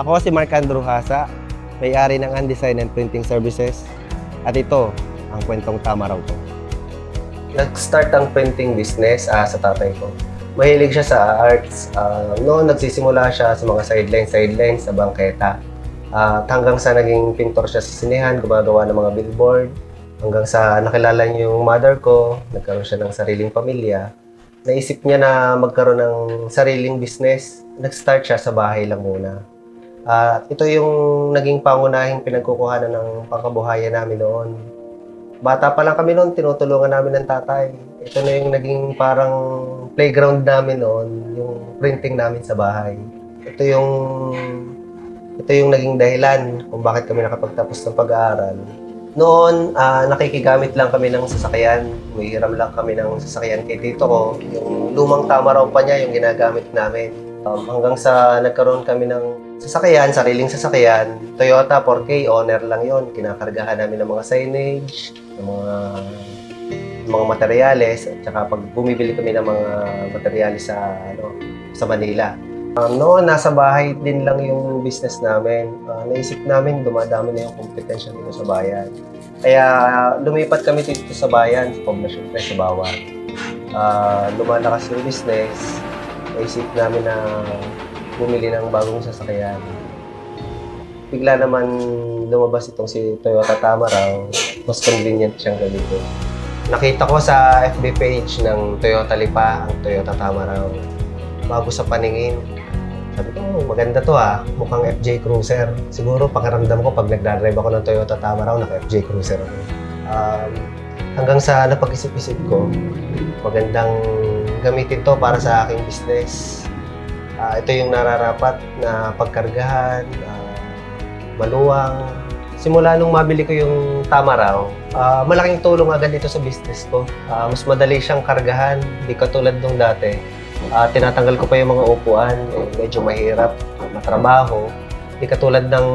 Ako si Mark Andrew Hasa, may-ari ng Undesign and Printing Services. At ito, ang kwentong tama raw ko. Nag-start ang printing business sa tatay ko. Mahilig siya sa arts. Noon nagsisimula siya sa mga sidelines sa bangketa. Hanggang sa naging pintor siya sa sinehan, gumagawa ng mga billboard. Hanggang sa nakilala niyo yung mother ko, nagkaroon siya ng sariling pamilya. Naisip niya na magkaroon ng sariling business. Nag-start siya sa bahay lang muna. Ito yung naging pangunahing pinagkukuhanan ng pangkabuhayan namin noon. Bata pa lang kami noon, tinutulungan namin ng tatay. Ito na yung naging parang playground namin noon, yung printing namin sa bahay. Ito yung naging dahilan kung bakit kami nakapagtapos ng pag-aaral. Noon, nakikigamit lang kami ng sasakyan. Umihiram lang kami ng sasakyan kay tito ko. Yung lumang tama raw pa niya yung ginagamit namin. Hanggang sa nagkaroon kami ng sasakyan, sariling sasakyan. Toyota 4K, owner lang yon. Kinakargahan namin ng mga signage, ng mga materyales, at saka pag bumibili kami ng mga materyales sa Manila. Noon, nasa bahay din lang yung business namin. Naisip namin, dumadami na yung kompetensya dito sa bayan. Kaya lumipat kami dito sa bayan, sa poblasyon sa Bawan. Lumalakas yung business. Naisip namin na bumili ng bagong sasakyan. Bigla naman lumabas itong si Toyota Tamaraw. Mas convenient siyang gamitin. Nakita ko sa FB page ng Toyota Lipa, ang Toyota Tamaraw. Bago sa paningin. Sabi ko, maganda to mukhang FJ Cruiser. Siguro pakiramdam ko pag nagdadrive ako ng Toyota Tamaraw, naka-FJ Cruiser ako. Hanggang sa napag-isip-isip ko, magandang gamitin to para sa aking business. Ito yung nararapat na pagkargahan, maluwang. Simula nung mabili ko yung Tamaraw, malaking tulong agad dito sa business ko. Mas madali siyang kargahan, di katulad nung dati. Tinatanggal ko pa yung mga upuan, medyo mahirap matrabaho. Di katulad ng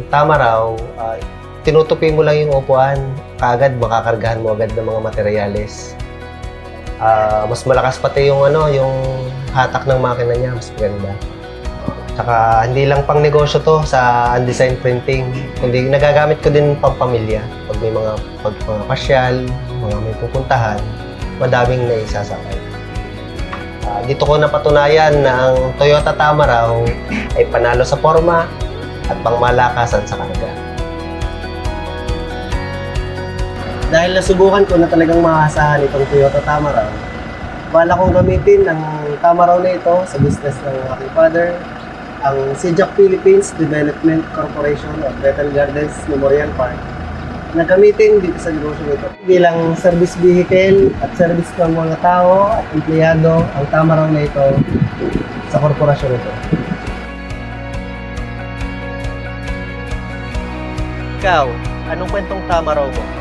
Tamaraw, tinutupi mo lang yung upuan, kaagad makakargahan mo agad ng mga materyales. Mas malakas pati yung hatak ng makina niya, mas maganda. Saka hindi lang pang negosyo to sa Undesign Printing, kundi nagagamit ko din pang pamilya. Pag may mga pasyal, mga may pupuntahan, madaming naisasakay. Dito ko napatunayan na ang Toyota Tamaraw ay panalo sa forma at pangmalakasan sa karga. Dahil nasubukan ko na talagang maasahan itong Toyota Tamaraw, bala kong gamitin ang Tamaraw na ito sa business ng aking father, ang Sijac Philippines Development Corporation at Bethel Gardens Memorial Park, na gamitin dito sa negosyo nito. Bilang service vehicle at service ng mga tao at empleyado, ang Tamaraw na ito sa korporasyon ito. Ikaw, anong kwentong Tamaraw mo?